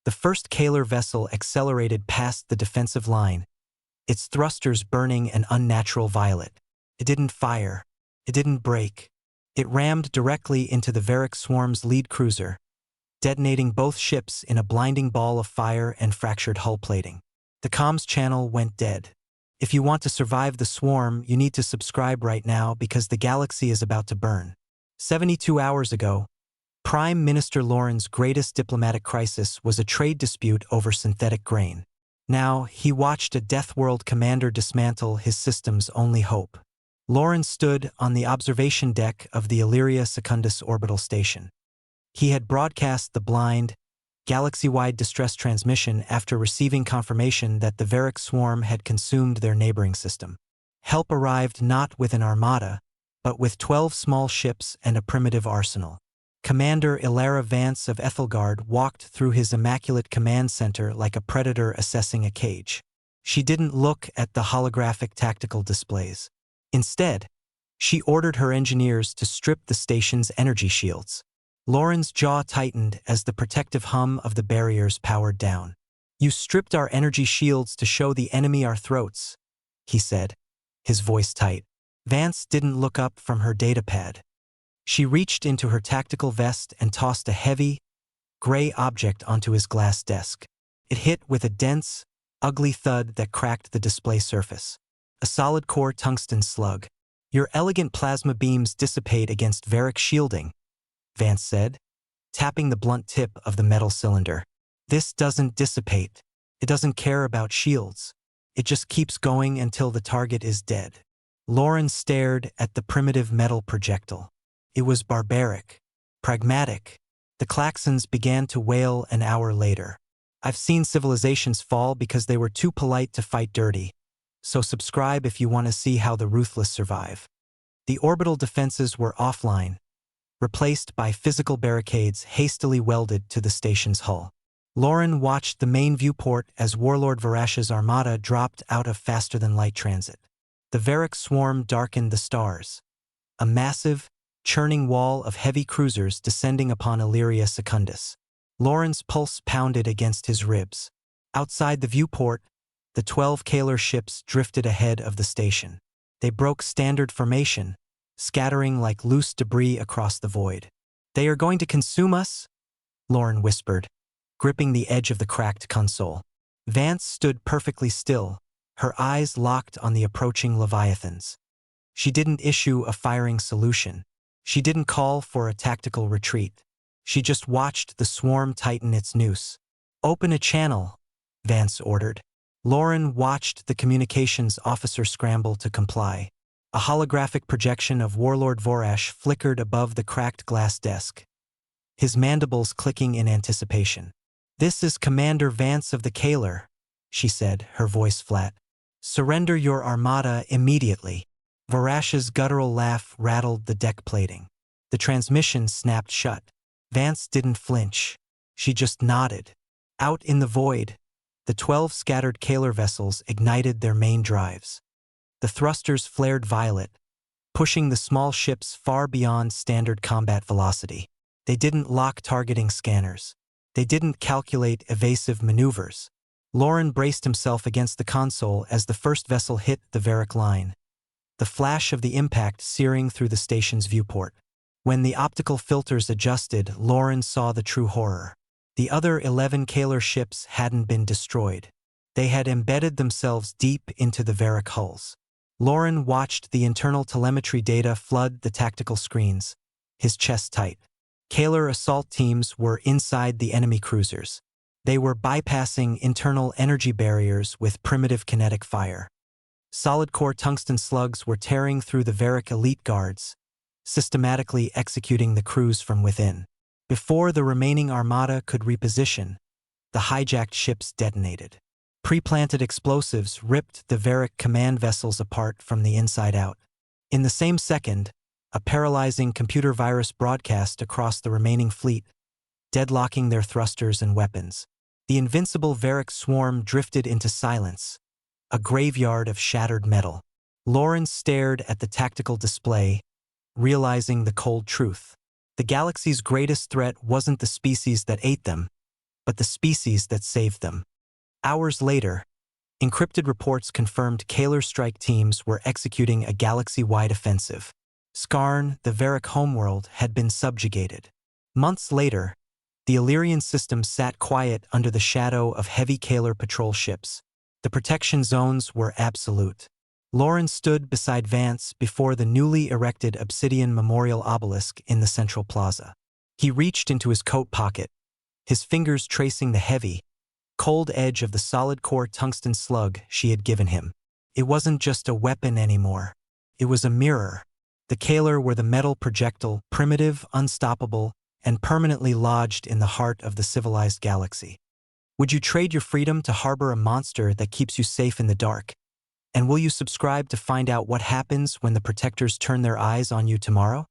The first Kaler vessel accelerated past the defensive line, its thrusters burning an unnatural violet. It didn't fire. It didn't break. It rammed directly into the Varric swarm's lead cruiser, detonating both ships in a blinding ball of fire and fractured hull plating. The comms channel went dead. If you want to survive the swarm, you need to subscribe right now because the galaxy is about to burn. 72 hours ago, Prime Minister Lauren's greatest diplomatic crisis was a trade dispute over synthetic grain. Now, he watched a Death World commander dismantle his system's only hope. Lauren stood on the observation deck of the Illyria Secundus orbital station. He had broadcast the blind, galaxy-wide distress transmission after receiving confirmation that the Varric swarm had consumed their neighboring system. Help arrived not with an armada, but with 12 small ships and a primitive arsenal. Commander Ilara Vance of Ethelgard walked through his immaculate command center like a predator assessing a cage. She didn't look at the holographic tactical displays. Instead, she ordered her engineers to strip the station's energy shields. Lauren's jaw tightened as the protective hum of the barriers powered down. "You stripped our energy shields to show the enemy our throats," he said, his voice tight. Vance didn't look up from her datapad. She reached into her tactical vest and tossed a heavy, gray object onto his glass desk. It hit with a dense, ugly thud that cracked the display surface. A solid-core tungsten slug. "Your elegant plasma beams dissipate against Varric shielding," Vance said, tapping the blunt tip of the metal cylinder. "This doesn't dissipate. It doesn't care about shields. It just keeps going until the target is dead." Lauren stared at the primitive metal projectile. It was barbaric, pragmatic. The klaxons began to wail an hour later. "I've seen civilizations fall because they were too polite to fight dirty. So subscribe if you want to see how the ruthless survive." The orbital defenses were offline, replaced by physical barricades hastily welded to the station's hull. Lauren watched the main viewport as Warlord Varash's armada dropped out of faster-than-light transit. The Varric swarm darkened the stars. A massive, churning wall of heavy cruisers descending upon Illyria Secundus. Lauren's pulse pounded against his ribs. Outside the viewport, the 12 Kaler ships drifted ahead of the station. They broke standard formation, scattering like loose debris across the void. "They are going to consume us?" Lauren whispered, gripping the edge of the cracked console. Vance stood perfectly still, her eyes locked on the approaching leviathans. She didn't issue a firing solution. She didn't call for a tactical retreat. She just watched the swarm tighten its noose. "Open a channel," Vance ordered. Lauren watched the communications officer scramble to comply. A holographic projection of Warlord Vorash flickered above the cracked glass desk, his mandibles clicking in anticipation. "This is Commander Vance of the Kaler," she said, her voice flat. "Surrender your armada immediately." Vorash's guttural laugh rattled the deck plating. The transmission snapped shut. Vance didn't flinch. She just nodded. Out in the void, the 12 scattered Kaler vessels ignited their main drives. The thrusters flared violet, pushing the small ships far beyond standard combat velocity. They didn't lock targeting scanners. They didn't calculate evasive maneuvers. Lauren braced himself against the console as the first vessel hit the Varric line, the flash of the impact searing through the station's viewport. When the optical filters adjusted, Lauren saw the true horror. The other 11 Kaler ships hadn't been destroyed. They had embedded themselves deep into the Varric hulls. Lauren watched the internal telemetry data flood the tactical screens, his chest tight. Kaler assault teams were inside the enemy cruisers. They were bypassing internal energy barriers with primitive kinetic fire. Solid-core tungsten slugs were tearing through the Varric elite guards, systematically executing the crews from within. Before the remaining armada could reposition, the hijacked ships detonated. Pre-planted explosives ripped the Varric command vessels apart from the inside out. In the same second, a paralyzing computer virus broadcast across the remaining fleet, deadlocking their thrusters and weapons. The invincible Varric swarm drifted into silence, a graveyard of shattered metal. Lauren stared at the tactical display, realizing the cold truth. The galaxy's greatest threat wasn't the species that ate them, but the species that saved them. Hours later, encrypted reports confirmed Kaler strike teams were executing a galaxy-wide offensive. Skarn, the Varric homeworld, had been subjugated. Months later, the Illyrian system sat quiet under the shadow of heavy Kaler patrol ships. The protection zones were absolute. Lauren stood beside Vance before the newly erected obsidian memorial obelisk in the central plaza. He reached into his coat pocket, his fingers tracing the heavy, cold edge of the solid-core tungsten slug she had given him. It wasn't just a weapon anymore. It was a mirror. The Kaler were the metal projectile, primitive, unstoppable, and permanently lodged in the heart of the civilized galaxy. Would you trade your freedom to harbor a monster that keeps you safe in the dark? And will you subscribe to find out what happens when the protectors turn their eyes on you tomorrow?